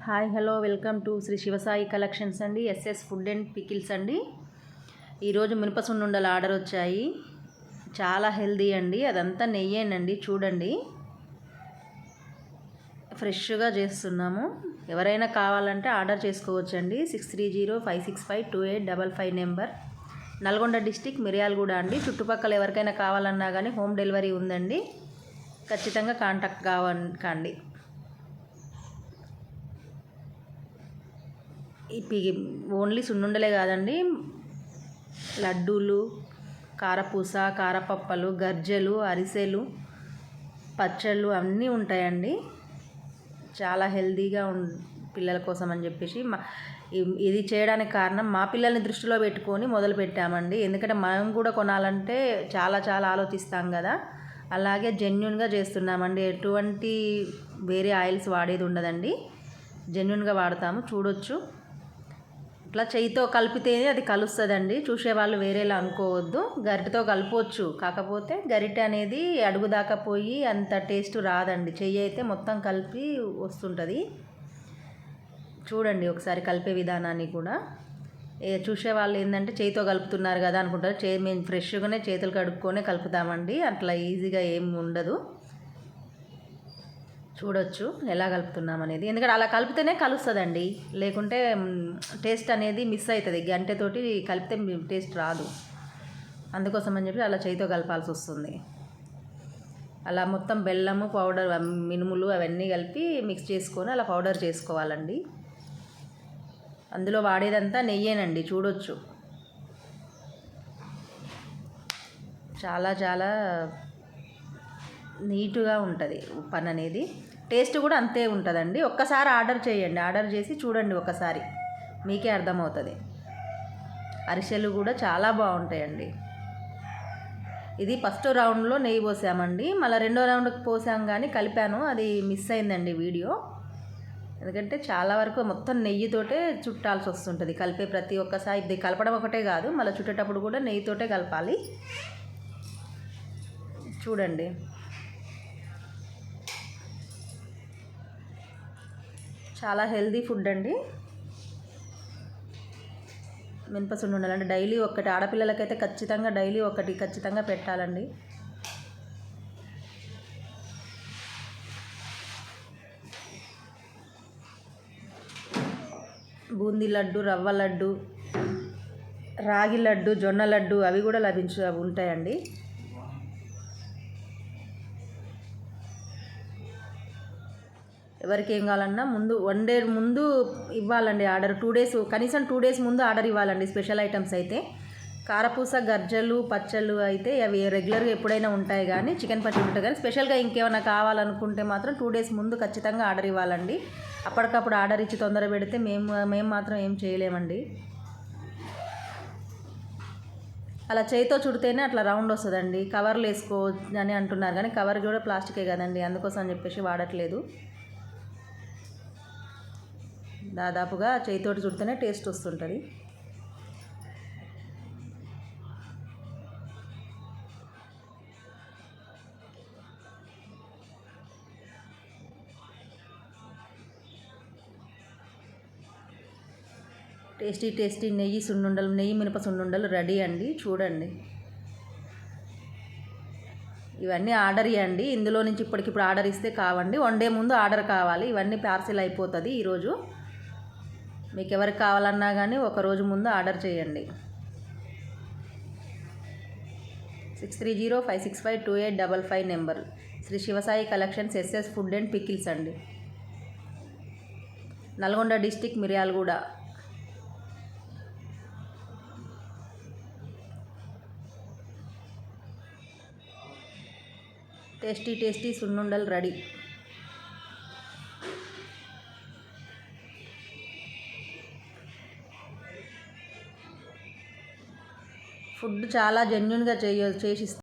Hi hello welcome to Shri Shivasai collections అండి. SS food and pickles అండి. ఈరోజు మినపసున్నుండలు ఆర్డర్ వచ్చాయి. చాలా హెల్దీ అండి. అదంతా నెయ్యేనండి. చూడండి, ఫ్రెష్గా చేస్తున్నాము. ఎవరైనా కావాలంటే ఆర్డర్ చేసుకోవచ్చండి. 6305652855 నెంబర్, నల్గొండ డిస్టిక్, మిర్యాలగూడ అండి. చుట్టుపక్కల ఎవరికైనా కావాలన్నా కానీ హోమ్ డెలివరీ ఉందండి. ఖచ్చితంగా కాంటాక్ట్ కావండి. ఓన్లీ సున్నుండలే కాదండి, లడ్డూలు, కారపూస, కారపప్పలు, గర్జెలు, అరిసెలు, పచ్చళ్ళు అన్నీ ఉంటాయండి. చాలా హెల్తీగా పిల్లల కోసం అని చెప్పేసి ఇది చేయడానికి కారణం మా పిల్లల్ని దృష్టిలో పెట్టుకొని మొదలు పెట్టామండి. ఎందుకంటే మనం కూడా కొనాలంటే చాలా చాలా ఆలోచిస్తాం కదా. అలాగే జెన్యున్గా చేస్తున్నామండి. ఎటువంటి వేరే ఆయిల్స్ వాడేది ఉండదండి. జెన్యున్గా వాడతాము. చూడొచ్చు, ఇట్లా చేయితో కలిపితేనే అది కలుస్తుందండి. చూసేవాళ్ళు వేరేలా అనుకోవద్దు. గరిటెతో కలపవచ్చు, కాకపోతే గరిటె అనేది అడుగు దాకా పోయి అంత టేస్ట్ రాదండి. చెయ్యి అయితే మొత్తం కలిపి వస్తుంటుంది. చూడండి ఒకసారి కలిపే విధానాన్ని కూడా. చూసేవాళ్ళు ఏంటంటే చేయితో కలుపుతున్నారు కదా అనుకుంటారు. మేము ఫ్రెష్గానే చేతులు కడుక్కొనే కలుపుతామండి. అట్లా ఈజీగా ఏమి ఉండదు. చూడొచ్చు ఎలా కలుపుతున్నాం అనేది. ఎందుకంటే అలా కలిపితేనే కలుస్తుందండి, లేకుంటే టేస్ట్ అనేది మిస్ అవుతుంది. గంటెతోటి కలిపితే టేస్ట్ రాదు. అందుకోసం అని చెప్పి అలా చేయితో కలపాల్సి వస్తుంది. అలా మొత్తం బెల్లము, పౌడర్, మినుములు అవన్నీ కలిపి మిక్స్ చేసుకొని అలా పౌడర్ చేసుకోవాలండి. అందులో వాడేదంతా నెయ్యేనండి. చూడొచ్చు, చాలా చాలా నీట్గా ఉంటుంది పని అనేది. టేస్ట్ కూడా అంతే ఉంటుందండి. ఒక్కసారి ఆర్డర్ చేయండి. ఆర్డర్ చేసి చూడండి, ఒకసారి మీకే అర్థమవుతుంది. అరిసెలు కూడా చాలా బాగుంటాయండి. ఇది ఫస్ట్ రౌండ్లో నెయ్యి పోసామండి. మళ్ళీ రెండో రౌండ్కి పోసాం కానీ కలిపాను, అది మిస్ అయిందండి వీడియో. ఎందుకంటే చాలా వరకు మొత్తం నెయ్యితోటే చుట్టాల్సి వస్తుంటుంది. కలిపే ప్రతి ఒక్కసారి ఇది కలపడం ఒకటే కాదు, మళ్ళీ చుట్టేటప్పుడు కూడా నెయ్యితోటే కలపాలి. చూడండి, చాలా హెల్దీ ఫుడ్ అండి. మినపసున్నుండలు అంటే డైలీ ఒక్కటి, ఆడపిల్లలకైతే ఖచ్చితంగా డైలీ ఒకటి ఖచ్చితంగా పెట్టాలండి. బూందీ లడ్డు, రవ్వ లడ్డు, రాగి లడ్డు, జొన్న లడ్డు అవి కూడా ఉంటాయండి. ఎవరికి ఏం కావాలన్నా ముందు 1 డే ముందు ఇవ్వాలండి ఆర్డర్. 2 డేస్, కనీసం 2 డేస్ ముందు ఆర్డర్ ఇవ్వాలండి. స్పెషల్ ఐటమ్స్ అయితే కారపూస, గర్జలు, పచ్చళ్ళు అయితే అవి రెగ్యులర్గా ఎప్పుడైనా ఉంటాయి. కానీ చికెన్ పచ్చడి ఉంటుంది. కానీ స్పెషల్గా ఇంకేమైనా కావాలనుకుంటే మాత్రం 2 డేస్ ముందు ఖచ్చితంగా ఆర్డర్ ఇవ్వాలండి. అప్పటికప్పుడు ఆర్డర్ ఇచ్చి తొందర పెడితే మేము మాత్రం ఏం చేయలేమండి. అలా చేయితో చుడితేనే అట్లా రౌండ్ వస్తుందండి. కవర్లు వేసుకోవచ్చు అని అంటున్నారు, కానీ కవర్ కూడా ప్లాస్టికే కదండి. అందుకోసం అని చెప్పేసి వాడట్లేదు. దాదాపుగా చేయితోటి చుడితేనే టేస్ట్ వస్తుంటుంది. టేస్టీ టేస్టీ నెయ్యి సున్నుండలు, నెయ్యి మినప సున్నుండలు రెడీ అండి. చూడండి, ఇవన్నీ ఆర్డర్ ఇవ్వండి. ఇందులో నుంచి ఇప్పటికిప్పుడు ఆర్డర్ ఇస్తే కావండి. 1 డే ముందు ఆర్డర్ కావాలి. ఇవన్నీ పార్సిల్ అయిపోతుంది ఈరోజు. మీకు ఎవరికి కావాలన్నా కానీ ఒకరోజు ముందు ఆర్డర్ చేయండి. 6305652855 number, Shri Shivasai collections, SS food and pickles అండి. Nalgonda district, Miryalaguda. Tasty tasty సున్నుండలు రెడీ. ఫుడ్ చాలా జెన్యున్గా చేసి